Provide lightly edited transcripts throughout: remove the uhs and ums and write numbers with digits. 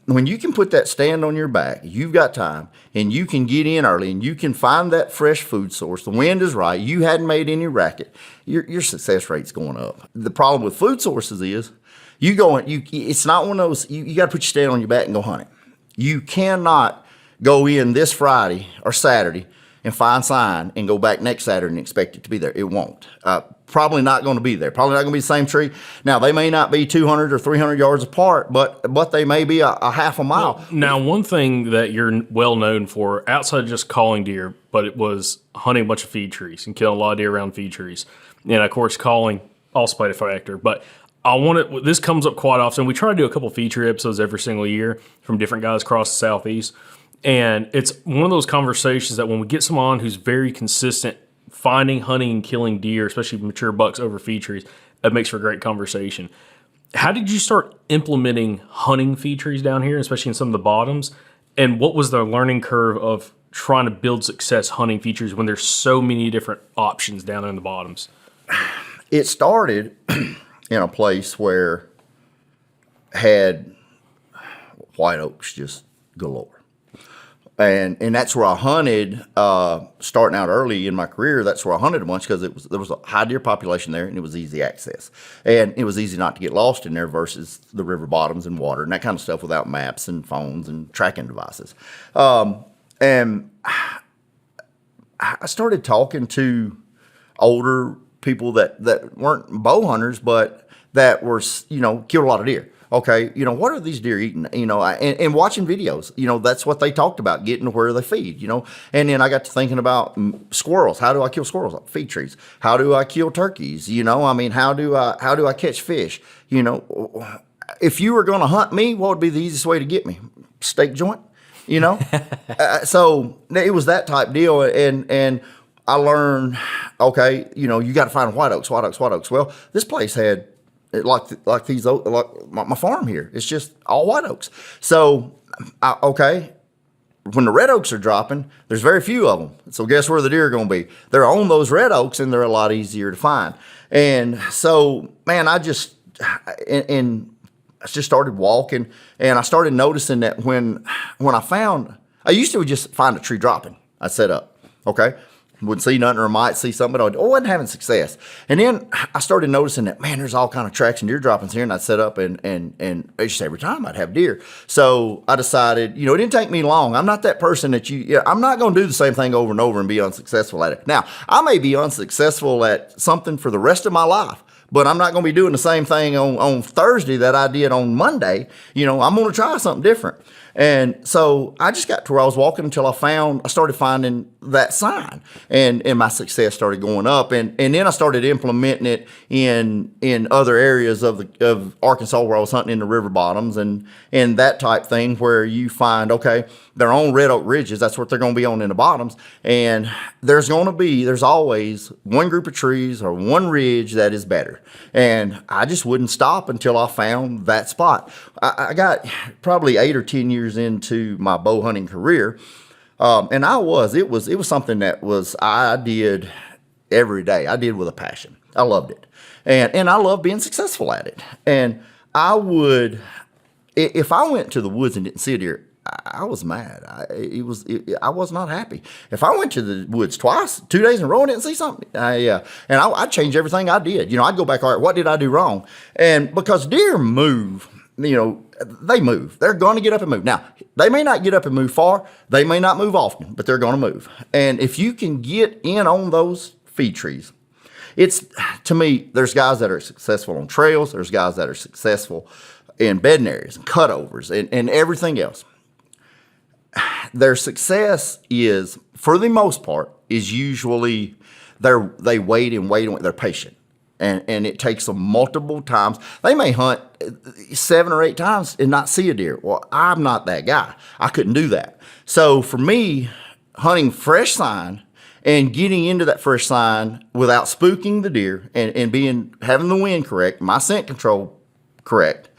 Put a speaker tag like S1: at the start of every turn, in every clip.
S1: when you can put that stand on your back, you've got time, and you can get in early, and you can find that fresh food source. The wind is right. You hadn't made any racket. Your success rate's going up. The problem with food sources is it's not one of those. You got to put your stand on your back and go hunt it. You cannot go in this Friday or Saturday and find sign and go back next Saturday and expect it to be there. It won't. Probably not going to be there. Probably not going to be the same tree. Now, they may not be 200 or 300 yards apart, but they may be a half a mile.
S2: Well, now, one thing that you're well known for, outside of just calling deer, but it was hunting a bunch of feed trees and killing a lot of deer around feed trees. And, of course, calling also played a factor. But this comes up quite often. We try to do a couple feed tree episodes every single year from different guys across the Southeast. And it's one of those conversations that when we get someone who's very consistent finding, hunting, and killing deer, especially mature bucks over feed trees, it makes for a great conversation. How did you start implementing hunting feed trees down here, especially in some of the bottoms? And what was the learning curve of trying to build success hunting feed trees when there's so many different options down in the bottoms?
S1: It started in a place where had white oaks just galore. And that's where I hunted, starting out early in my career. That's where I hunted a bunch because there was a high deer population there, and it was easy access. And it was easy not to get lost in there versus the river bottoms and water and that kind of stuff without maps and phones and tracking devices. And I started talking to older people that weren't bow hunters, but that were, killed a lot of deer. Okay, what are these deer eating? And watching videos, that's what they talked about, getting to where they feed, And then I got to thinking about squirrels. How do I kill squirrels? Feed trees. How do I kill turkeys? How do I catch fish? If you were going to hunt me, what would be the easiest way to get me? Steak joint, So it was that type deal. And I learned, okay, you got to find white oaks. Well, this place had, like these, like my farm here, it's just all white oaks. So, when the red oaks are dropping, there's very few of them. So guess where the deer are going to be? They're on those red oaks, and they're a lot easier to find. And so, man, I just started walking, and I started noticing that when I used to just find a tree dropping, I'd set up, okay? Wouldn't see nothing, or might see something, but I wasn't having success. And then I started noticing that, man, there's all kind of tracks and deer droppings here, and I'd set up and just every time I'd have deer. So I decided, it didn't take me long. I'm not that person that I'm not going to do the same thing over and over and be unsuccessful at it. Now, I may be unsuccessful at something for the rest of my life, but I'm not going to be doing the same thing on Thursday that I did on Monday. I'm going to try something different. And so I just got to where I was walking until I started finding that sign, and my success started going up. And then I started implementing it in other areas of Arkansas where I was hunting in the river bottoms and that type thing, where you find, okay, they're on red oak ridges. That's what they're going to be on in the bottoms. And there's always one group of trees or one ridge that is better. And I just wouldn't stop until I found that spot. I got probably 8 or 10 years into my bow hunting career. And it was something that I did every day. I did with a passion. I loved it. And I loved being successful at it. And if I went to the woods and didn't see a deer, I was mad. I was not happy. If I went to the woods twice, 2 days in a row and didn't see something, I'd change everything I did. I'd go back, all right, what did I do wrong? And because deer move, they move. They're going to get up and move. Now, they may not get up and move far. They may not move often, but they're going to move. And if you can get in on those feed trees, to me, there's guys that are successful on trails. There's guys that are successful in bedding areas and cutovers and everything else. Their success is, for the most part, is usually they wait and wait and wait. They're patient. And it takes them multiple times. They may hunt 7 or 8 times and not see a deer. Well, I'm not that guy. I couldn't do that. So for me, hunting fresh sign and getting into that fresh sign without spooking the deer and having the wind correct, my scent control correct,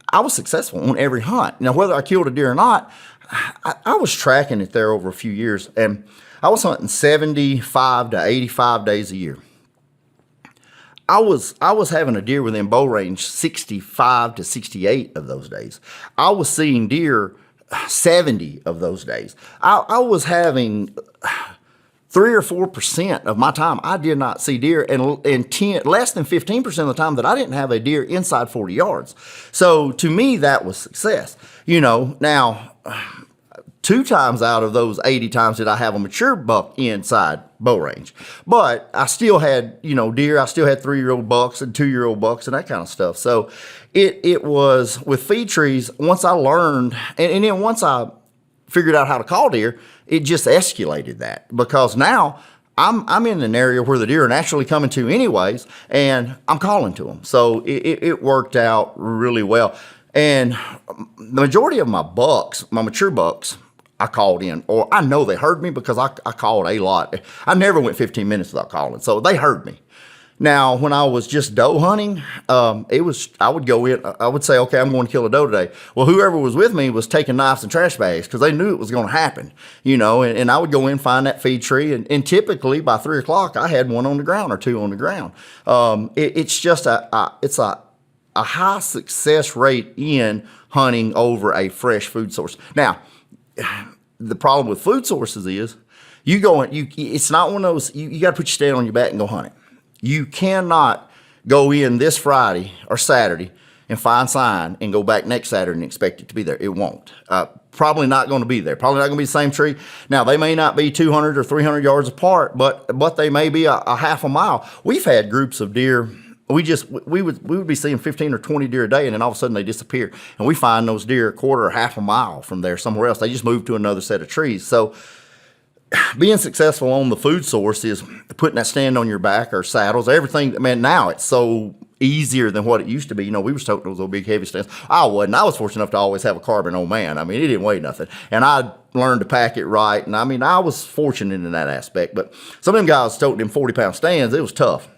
S1: I was successful on every hunt. Now, whether I killed a deer or not, I was tracking it there over a few years, and I was hunting 75 to 85 days a year. I was having a deer within bow range 65 to 68 of those days. I was seeing deer 70 of those days. I was having 3 or 4% of my time I did not see deer, and less than 15% of the time that I didn't have a deer inside 40 yards. So to me, that was success. Now 2 times out of those 80 times did I have a mature buck inside bow range. But I still had, deer. I still had 3-year-old bucks and 2-year-old bucks and that kind of stuff. So it was with feed trees, once I learned, and then once I figured out how to call deer, it just escalated that, because now I'm in an area where the deer are naturally coming to anyways, and I'm calling to them. So it worked out really well. And the majority of my bucks, my mature bucks, I called in, or I know they heard me because I called a lot. I never went 15 minutes without calling, so they heard me. Now, when I was just doe hunting, I would go in, I would say, okay, I'm going to kill a doe today. Well, whoever was with me was taking knives and trash bags because they knew it was going to happen, and I would go in, find that feed tree, and typically by 3 o'clock, I had 1 on the ground or 2 on the ground. It's just it's a high success rate in hunting over a fresh food source. Now, the problem with food sources is it's not one of those, you got to put your stand on your back and go hunt it. You cannot go in this Friday or Saturday and find sign and go back next Saturday and expect it to be there. It won't. Probably not going to be there. Probably not going to be the same tree. Now, they may not be 200 or 300 yards apart, but they may be a half a mile. We've had groups of deer. We would be seeing 15 or 20 deer a day, and then all of a sudden they disappear. And we find those deer a quarter or half a mile from there somewhere else. They just moved to another set of trees. So being successful on the food source is putting that stand on your back or saddles, everything. Man, now it's so easier than what it used to be. We were toting those old big heavy stands. I wasn't. I was fortunate enough to always have a carbon old man. I mean, it didn't weigh nothing. And I learned to pack it right. And I was fortunate in that aspect. But some of them guys toting them 40-pound stands, it was tough.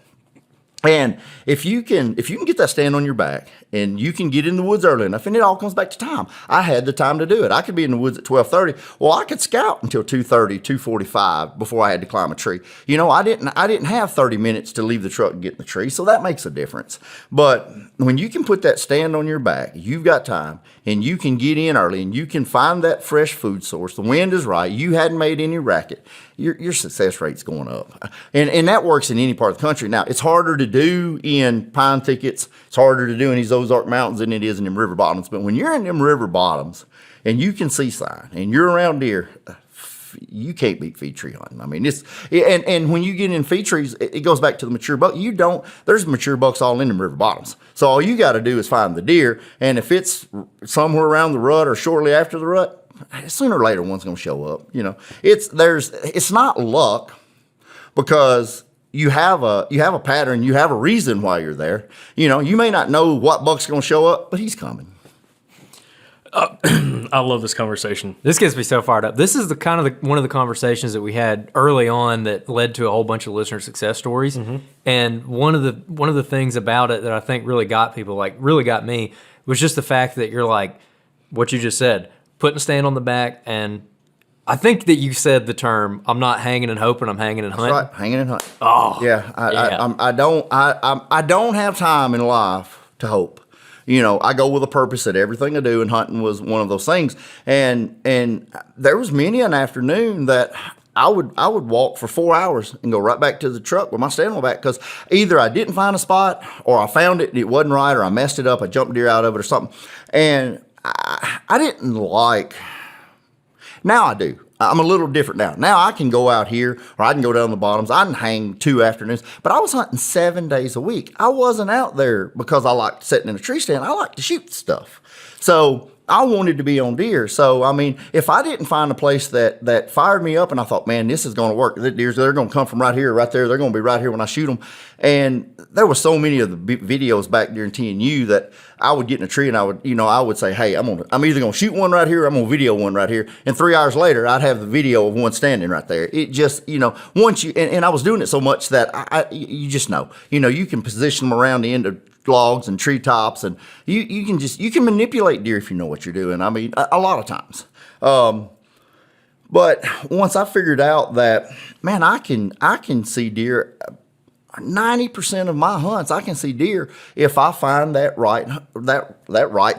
S1: And if you can get that stand on your back and you can get in the woods early enough, and it all comes back to time. I had the time to do it. I could be in the woods at 12:30. Well, I could scout until 2:30, 2:45 before I had to climb a tree. I didn't have 30 minutes to leave the truck and get in the tree, so that makes a difference. But when you can put that stand on your back, you've got time, and you can get in early, and you can find that fresh food source. The wind is right. You hadn't made any racket. Your success rate's going up. And that works in any part of the country. Now, it's harder to do in pine thickets. It's harder to do in these Ozark Mountains than it is in them river bottoms. But when you're in them river bottoms and you can see sign and you're around deer, you can't beat feed tree hunting. I mean, and when you get in feed trees, it goes back to the mature buck. There's mature bucks all in them river bottoms. So all you got to do is find the deer. And if it's somewhere around the rut or shortly after the rut, sooner or later one's going to show up. It's not luck, because you have a pattern, you have a reason why you're there. You may not know what buck's going to show up, but he's coming.
S2: I love this conversation.
S3: This gets me so fired up. This is one of the conversations that we had early on that led to a whole bunch of listener success stories. Mm-hmm. And one of the things about it that I think really got people, like really got me, was just the fact that you're like what you just said, putting a stand on the back. And I think that you said the term, I'm not hanging and hoping, I'm hanging and hunting.
S1: That's right, hanging and hunting.
S3: Oh,
S1: yeah. I don't have time in life to hope. I go with a purpose at everything I do, and hunting was one of those things. And there was many an afternoon that I would walk for 4 hours and go right back to the truck with my stand on my back, because either I didn't find a spot, or I found it and it wasn't right, or I messed it up, I jumped deer out of it or something. And I didn't like. Now I do. I'm a little different now. Now I can go out here, or I can go down the bottoms. I can hang 2 afternoons, but I was hunting 7 days a week. I wasn't out there because I liked sitting in a tree stand. I like to shoot stuff. So I wanted to be on deer. So, I mean, if I didn't find a place that fired me up and I thought, man, this is going to work. The deers, they're going to come from right here, right there. They're going to be right here when I shoot them. And there were so many of the videos back during TNU that I would get in a tree and I would say, hey, I'm either going to shoot one right here, or I'm going to video one right here. And 3 hours later, I'd have the video of one standing right there. It just, once you, and I was doing it so much that you just know, you can position them around the end of logs and treetops, and you can manipulate deer if you know what you're doing. I mean, a lot of times. But once I figured out that, man, I can see deer 90% of my hunts, I can see deer if I find that right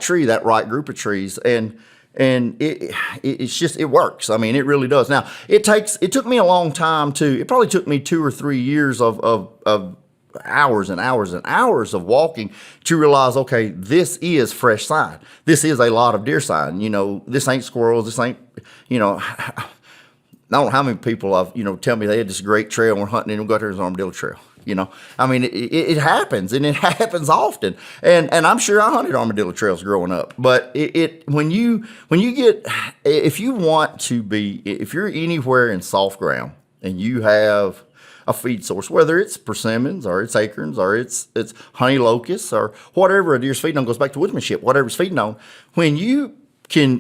S1: tree, that right group of trees, and it's just, it works. I mean, it really does. Now it took me a long time it probably took me 2 or 3 years of hours and hours and hours of walking to realize, okay, this is fresh sign. This is a lot of deer sign. This ain't squirrels. This ain't, I don't know how many people tell me they had this great trail and we're hunting and we go out there, there's an armadillo trail. I mean, it happens, and it happens often. And I'm sure I hunted armadillo trails growing up. But when you get, if you're anywhere in soft ground and you have a feed source, whether it's persimmons or it's acorns or it's honey locusts or whatever a deer's feeding on, goes back to woodsmanship, whatever's feeding on, when you can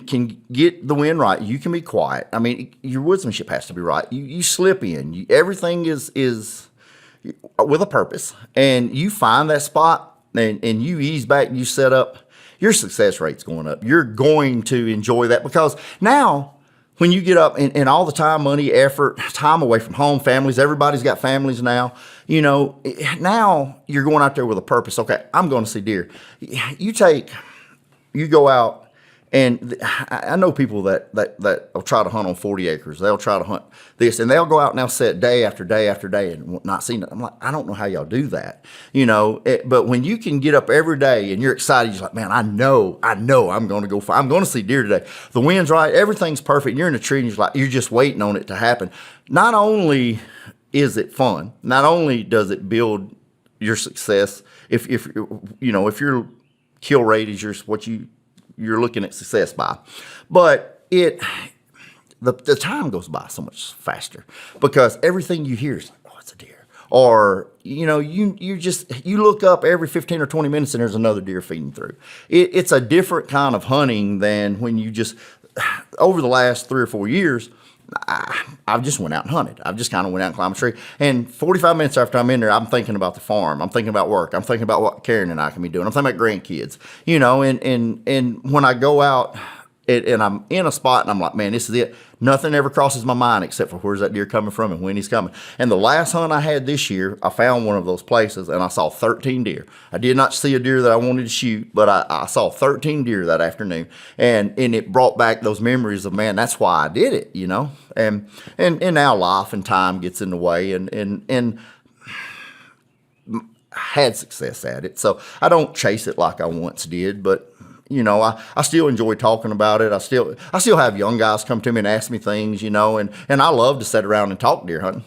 S1: get the wind right, you can be quiet. I mean, your woodsmanship has to be right. You slip in. Everything is with a purpose, and you find that spot and you ease back and you set up, your success rate's going up. You're going to enjoy that, because now when you get up and all the time, money, effort, time away from home, families, everybody's got families now, now you're going out there with a purpose. Okay, I'm going to see deer. You go out. And I know people that will try to hunt on 40 acres. They'll try to hunt this, and they'll go out and they'll set day after day after day and not see nothing. I'm like, I don't know how y'all do that, But when you can get up every day and you're excited, you're like, man, I know I'm going to go. I'm going to see deer today. The wind's right, everything's perfect. And you're in a tree and you're just waiting on it to happen. Not only is it fun, not only does it build your success. If your kill rate is what you're looking at success by, but the time goes by so much faster, because everything you hear is like, oh, it's a deer, or you look up every 15 or 20 minutes and there's another deer feeding through. It's a different kind of hunting than when you just, over the last 3 or 4 years, I've just went out and hunted. I've just kind of went out and climbed a tree. And 45 minutes after I'm in there, I'm thinking about the farm. I'm thinking about work. I'm thinking about what Karen and I can be doing. I'm thinking about grandkids, and when I go out and I'm in a spot and I'm like, man, this is it. Nothing ever crosses my mind except for where's that deer coming from and when he's coming. And the last hunt I had this year, I found one of those places and I saw 13 deer. I did not see a deer that I wanted to shoot, but I saw 13 deer that afternoon. And it brought back those memories of, man, that's why I did it, And now life and time gets in the way, and I had success at it. So I don't chase it like I once did, but I still enjoy talking about it. I still have young guys come to me and ask me things, and I love to sit around and talk deer hunting.